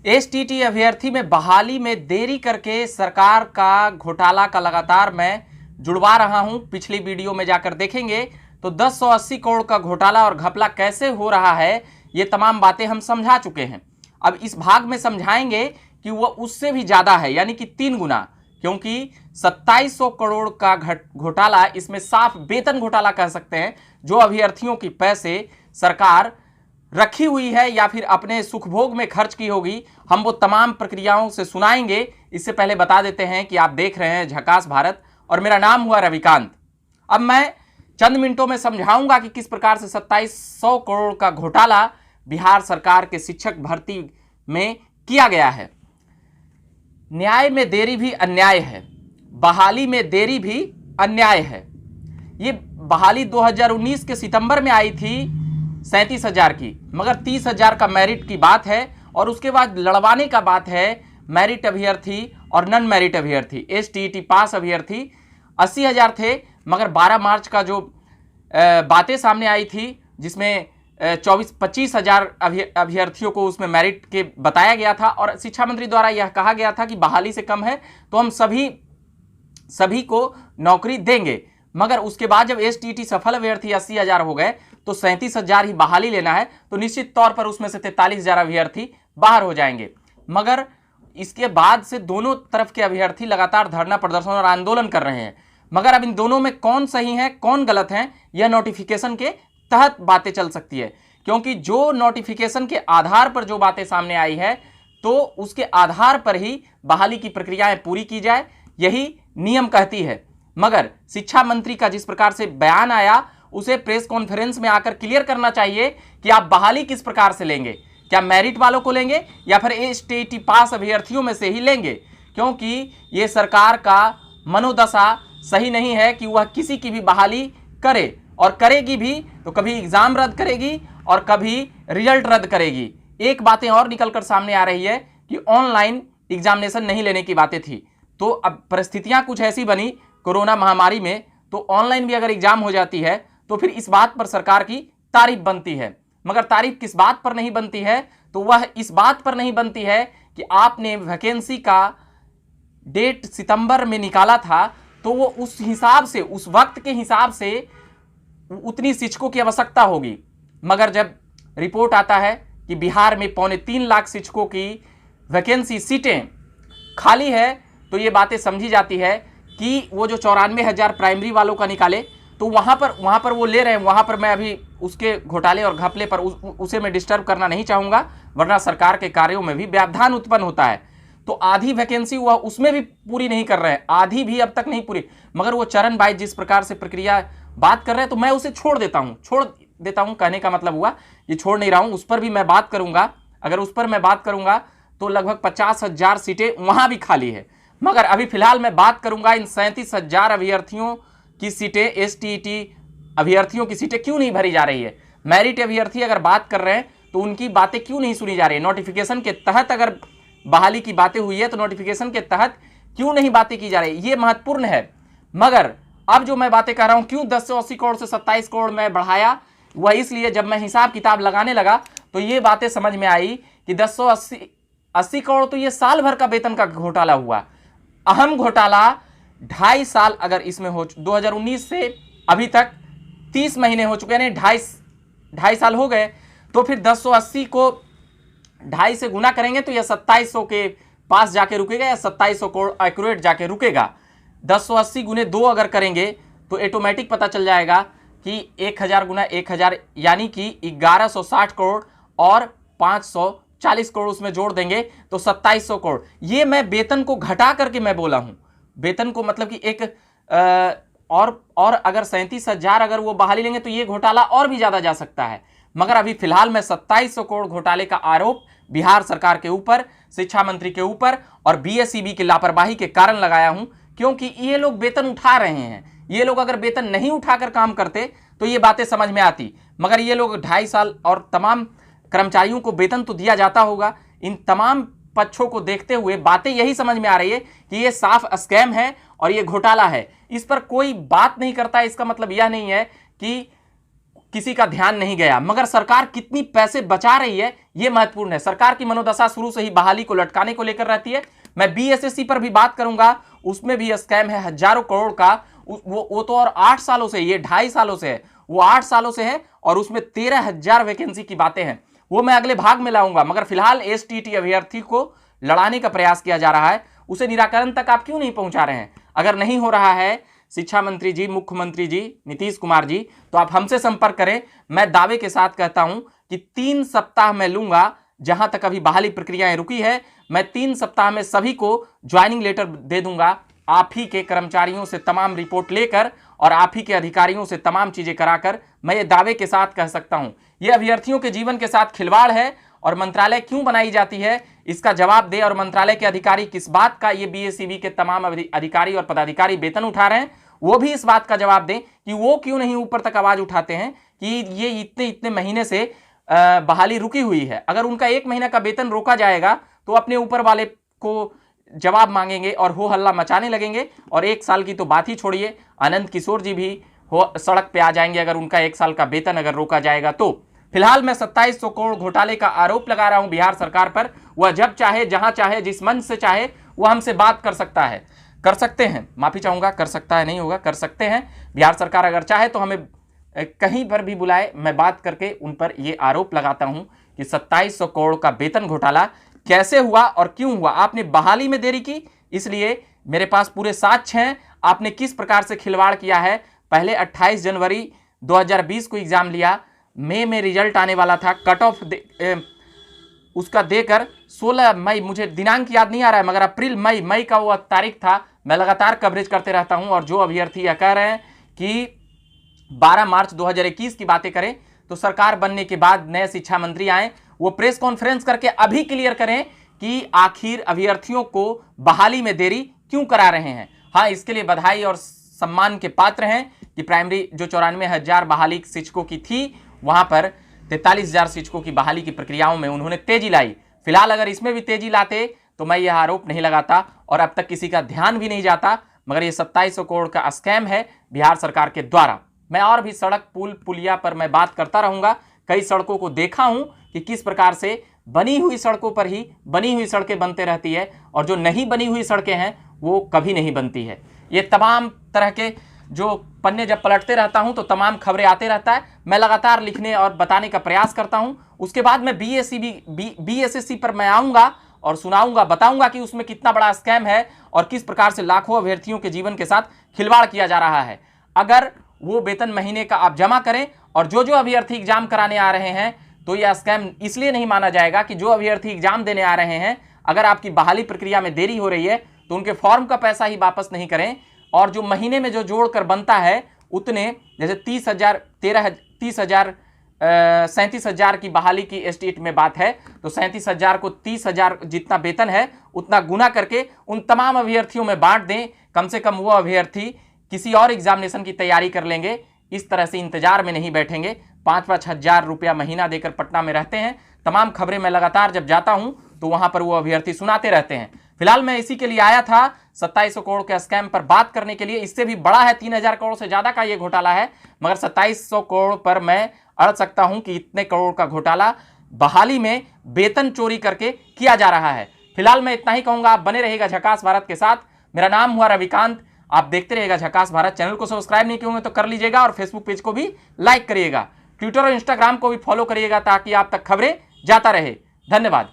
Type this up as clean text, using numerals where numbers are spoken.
STT अभ्यर्थी में बहाली में देरी करके सरकार का घोटाला का लगातार मैं जुड़वा रहा हूं। पिछली वीडियो में जाकर देखेंगे तो 1080 करोड़ का घोटाला और घपला कैसे हो रहा है, ये तमाम बातें हम समझा चुके हैं। अब इस भाग में समझाएंगे कि वह उससे भी ज़्यादा है, यानी कि 3 गुना, क्योंकि 2700 करोड़ का घोटाला, इसमें साफ वेतन घोटाला कह सकते हैं। जो अभ्यर्थियों की पैसे सरकार रखी हुई है या फिर अपने सुखभोग में खर्च की होगी, हम वो तमाम प्रक्रियाओं से सुनाएंगे। इससे पहले बता देते हैं कि आप देख रहे हैं झकास भारत और मेरा नाम हुआ रविकांत। अब मैं चंद मिनटों में समझाऊंगा कि किस प्रकार से 2700 करोड़ का घोटाला बिहार सरकार के शिक्षक भर्ती में किया गया है। न्याय में देरी भी अन्याय है, बहाली में देरी भी अन्याय है। ये बहाली 2019 के सितंबर में आई थी 37,000 की, मगर 30,000 का मेरिट की बात है और उसके बाद लड़वाने का बात है मेरिट अभ्यर्थी और नॉन मेरिट अभ्यर्थी। एसटीईटी पास अभ्यर्थी 80,000 थे, मगर 12 मार्च का जो बातें सामने आई थी जिसमें 25,000 अभ्यर्थियों को उसमें मेरिट के बताया गया था और शिक्षा मंत्री द्वारा यह कहा गया था कि बहाली से कम है तो हम सभी को नौकरी देंगे। मगर उसके बाद जब एसटीईटी सफल अभ्यर्थी 80,000 हो गए तो 37,000 ही बहाली लेना है, तो निश्चित तौर पर उसमें से 43,000 अभ्यर्थी बाहर हो जाएंगे। मगर इसके बाद से दोनों तरफ के अभ्यर्थी लगातार धरना प्रदर्शन और आंदोलन कर रहे हैं। मगर अब इन दोनों में कौन सही है कौन गलत है, यह नोटिफिकेशन के तहत बातें चल सकती है, क्योंकि जो नोटिफिकेशन के आधार पर जो बातें सामने आई है तो उसके आधार पर ही बहाली की प्रक्रियाएं पूरी की जाए, यही नियम कहती है। मगर शिक्षा मंत्री का जिस प्रकार से बयान आया, उसे प्रेस कॉन्फ्रेंस में आकर क्लियर करना चाहिए कि आप बहाली किस प्रकार से लेंगे, क्या मेरिट वालों को लेंगे या फिर एसटीईटी पास अभ्यर्थियों में से ही लेंगे, क्योंकि ये सरकार का मनोदशा सही नहीं है कि वह किसी की भी बहाली करे, और करेगी भी तो कभी एग्जाम रद्द करेगी और कभी रिजल्ट रद्द करेगी। एक बातें और निकलकर सामने आ रही है कि ऑनलाइन एग्जामिनेशन नहीं लेने की बातें थी, तो अब परिस्थितियां कुछ ऐसी बनी कोरोना महामारी में, तो ऑनलाइन भी अगर एग्जाम हो जाती है तो फिर इस बात पर सरकार की तारीफ बनती है। मगर तारीफ किस बात पर नहीं बनती है, तो वह इस बात पर नहीं बनती है कि आपने वैकेंसी का डेट सितंबर में निकाला था, तो वो उस हिसाब से, उस वक्त के हिसाब से उतनी शिक्षकों की आवश्यकता होगी। मगर जब रिपोर्ट आता है कि बिहार में 3.25 लाख शिक्षकों की वैकेंसी सीटें खाली है, तो ये बातें समझी जाती है कि वो जो 94,000 प्राइमरी वालों का निकाले, तो वहाँ पर वो ले रहे हैं। वहाँ पर मैं अभी उसके घोटाले और घपले पर उसे मैं डिस्टर्ब करना नहीं चाहूँगा, वरना सरकार के कार्यों में भी व्यवधान उत्पन्न होता है। तो आधी वैकेंसी वह उसमें भी पूरी नहीं कर रहे हैं, आधी भी अब तक नहीं पूरी। मगर वो चरण बाई जिस प्रकार से प्रक्रिया बात कर रहे हैं, तो मैं उसे छोड़ देता हूँ। कहने का मतलब हुआ ये छोड़ नहीं रहा हूँ, उस पर भी मैं बात करूँगा। अगर उस पर मैं बात करूँगा तो लगभग 50,000 सीटें वहाँ भी खाली है। मगर अभी फिलहाल मैं बात करूँगा इन 37,000 अभ्यर्थियों की सीटें, एसटीईटी अभ्यर्थियों की सीटें क्यों नहीं भरी जा रही है। मेरिट अभ्यर्थी अगर बात कर रहे हैं तो उनकी बातें क्यों नहीं सुनी जा रही है। नोटिफिकेशन के तहत अगर बहाली की बातें हुई है तो नोटिफिकेशन के तहत क्यों नहीं बातें की जा रही, ये महत्वपूर्ण है। मगर अब जो मैं बातें कर रहा हूं, क्यों 1080 करोड़ से 27 करोड़ में बढ़ाया, वह इसलिए जब मैं हिसाब किताब लगाने लगा तो ये बातें समझ में आई कि 1080 करोड़ तो ये साल भर का वेतन का घोटाला हुआ। अहम घोटाला 2.5 साल अगर इसमें हो, 2019 से अभी तक 30 महीने हो चुके हैं, 2.5 साल हो गए, तो फिर 1080 को 2.5 से गुना करेंगे तो यह 2700 के पास जाके रुकेगा या 2700 करोड़ एक्यूरेट जाके रुकेगा। 1080 गुने 2 अगर करेंगे तो ऑटोमेटिक पता चल जाएगा कि 1000 गुना 1000 यानी कि 1160 करोड़ और 540 करोड़ उसमें जोड़ देंगे तो 2700 करोड़। ये मैं वेतन को घटा करके मैं बोला हूं, वेतन को मतलब कि एक और अगर 37,000 अगर वो बहाली लेंगे तो ये घोटाला और भी ज्यादा जा सकता है। मगर अभी फिलहाल मैं 2700 करोड़ घोटाले का आरोप बिहार सरकार के ऊपर, शिक्षा मंत्री के ऊपर और बीएसईबी की लापरवाही के कारण लगाया हूं, क्योंकि ये लोग वेतन उठा रहे हैं। ये लोग अगर वेतन नहीं उठाकर काम करते तो ये बातें समझ में आती, मगर ये लोग 2.5 साल और तमाम कर्मचारियों को वेतन तो दिया जाता होगा। इन तमाम पक्षों को देखते हुए बातें यही समझ में आ रही है कि ये साफ स्कैम है और ये घोटाला है। इस पर कोई बात नहीं करता है, इसका मतलब यह नहीं है कि किसी का ध्यान नहीं गया। मगर सरकार कितनी पैसे बचा रही है यह महत्वपूर्ण है। सरकार की मनोदशा शुरू से ही बहाली को लटकाने को लेकर रहती है। मैं बीएसएससी पर भी बात करूंगा, उसमें भी स्कैम है हजारों करोड़ का। वो तो और 8 सालों से, ये 2.5 सालों से है, वो 8 सालों से है और उसमें 13,000 वैकेंसी की बातें हैं। वो मैं अगले भाग में लाऊंगा। मगर फिलहाल एसटीटी अभ्यर्थी को लड़ाने का प्रयास किया जा रहा है, उसे निराकरण तक आप क्यों नहीं पहुंचा रहे हैं? अगर नहीं हो रहा है शिक्षा मंत्री जी, मुख्यमंत्री जी नीतीश कुमार जी, तो आप हमसे संपर्क करें। मैं दावे के साथ कहता हूं कि 3 सप्ताह में लूंगा। जहां तक अभी बहाली प्रक्रियाएं रुकी है, मैं 3 सप्ताह में सभी को ज्वाइनिंग लेटर दे दूंगा। आप ही के कर्मचारियों से तमाम रिपोर्ट लेकर और आप ही के अधिकारियों से तमाम चीजें कराकर मैं ये दावे के साथ कह सकता हूं, ये अभ्यर्थियों के जीवन के साथ खिलवाड़ है। और मंत्रालय क्यों बनाई जाती है इसका जवाब दे, और मंत्रालय के अधिकारी किस बात का ये बीएसईबी के तमाम अधिकारी और पदाधिकारी वेतन उठा रहे हैं, वो भी इस बात का जवाब दें कि वो क्यों नहीं ऊपर तक आवाज उठाते हैं कि ये इतने इतने महीने से बहाली रुकी हुई है। अगर उनका 1 महीना का वेतन रोका जाएगा तो अपने ऊपर वाले को जवाब मांगेंगे और हो हल्ला मचाने लगेंगे। और 1 साल की तो बात ही छोड़िए, आनंद किशोर जी भी सड़क पे आ जाएंगे अगर उनका 1 साल का वेतन अगर रोका जाएगा तो। फिलहाल मैं 2700 करोड़ घोटाले का आरोप लगा रहा हूं बिहार सरकार पर। वह जब चाहे, जहां चाहे, जिस मंच से चाहे वह हमसे बात कर सकता है, कर सकते हैं, माफी चाहूंगा, कर सकता है नहीं होगा, कर सकते हैं। बिहार सरकार अगर चाहे तो हमें कहीं पर भी बुलाए, मैं बात करके उन पर यह आरोप लगाता हूं कि 2700 करोड़ का वेतन घोटाला कैसे हुआ और क्यों हुआ। आपने बहाली में देरी की, इसलिए मेरे पास पूरे साक्ष्य हैं आपने किस प्रकार से खिलवाड़ किया है। पहले 28 जनवरी 2020 को एग्जाम लिया, मई में रिजल्ट आने वाला था, कट ऑफ उसका देकर 16 मई, मुझे दिनांक याद नहीं आ रहा है मगर अप्रैल मई का वो तारीख था। मैं लगातार कवरेज करते रहता हूं और जो अभ्यर्थी यह कह रहे हैं कि 12 मार्च 2021 की बातें करें तो सरकार बनने के बाद नए शिक्षा मंत्री आए, वो प्रेस कॉन्फ्रेंस करके अभी क्लियर करें कि आखिर अभ्यर्थियों को बहाली में देरी क्यों करा रहे हैं। हाँ, इसके लिए बधाई और सम्मान के पात्र हैं कि प्राइमरी जो 94,000 बहाली शिक्षकों की थी, वहां पर 43,000 शिक्षकों की बहाली की प्रक्रियाओं में उन्होंने तेजी लाई। फिलहाल अगर इसमें भी तेजी लाते तो मैं यह आरोप नहीं लगाता और अब तक किसी का ध्यान भी नहीं जाता। मगर यह 2700 करोड़ का स्कैम है बिहार सरकार के द्वारा। मैं और भी सड़क, पुल, पुलिया पर मैं बात करता रहूंगा। कई सड़कों को देखा हूं कि किस प्रकार से बनी हुई सड़कों पर ही बनी हुई सड़कें बनते रहती है और जो नहीं बनी हुई सड़कें हैं वो कभी नहीं बनती है। ये तमाम तरह के जो पन्ने जब पलटते रहता हूं तो तमाम खबरें आते रहता है। मैं लगातार लिखने और बताने का प्रयास करता हूं। उसके बाद मैं बीएसएससी पर मैं आऊंगा और सुनाऊंगा, बताऊंगा कि उसमें कितना बड़ा स्कैम है और किस प्रकार से लाखों अभ्यर्थियों के जीवन के साथ खिलवाड़ किया जा रहा है। अगर वो वेतन महीने का आप जमा करें और जो जो अभ्यर्थी एग्जाम कराने आ रहे हैं तो यह स्कैम इसलिए नहीं माना जाएगा कि जो अभ्यर्थी एग्जाम देने आ रहे हैं, अगर आपकी बहाली प्रक्रिया में देरी हो रही है तो उनके फॉर्म का पैसा ही वापस नहीं करें और जो महीने में जो जोड़कर बनता है उतने, जैसे 37,000 की बहाली की एस्टीमेट में बात है तो 37,000 को 30,000 जितना वेतन है उतना गुना करके उन तमाम अभ्यर्थियों में बांट दें। कम से कम वो अभ्यर्थी किसी और एग्जामिनेशन की तैयारी कर लेंगे, इस तरह से इंतजार में नहीं बैठेंगे। 5-5 हजार रुपया महीना देकर पटना में रहते हैं। तमाम खबरें मैं लगातार जब जाता हूं तो वहां पर वो अभ्यर्थी सुनाते रहते हैं। फिलहाल मैं इसी के लिए आया था 2700 करोड़ के स्कैम पर बात करने के लिए। इससे भी बड़ा है, 3000 करोड़ से ज्यादा का ये घोटाला है, मगर 2700 करोड़ पर मैं अड़ सकता हूं कि इतने करोड़ का घोटाला बहाली में वेतन चोरी करके किया जा रहा है। फिलहाल मैं इतना ही कहूंगा। आप बने रहेगा झकास भारत के साथ। मेरा नाम हुआ रविकांत, आप देखते रहेगा झकास भारत। चैनल को सब्सक्राइब नहीं किए होंगे तो कर लीजिएगा और फेसबुक पेज को भी लाइक करिएगा। ट्विटर और इंस्टाग्राम को भी फॉलो करिएगा ताकि आप तक खबरें जाता रहे। धन्यवाद।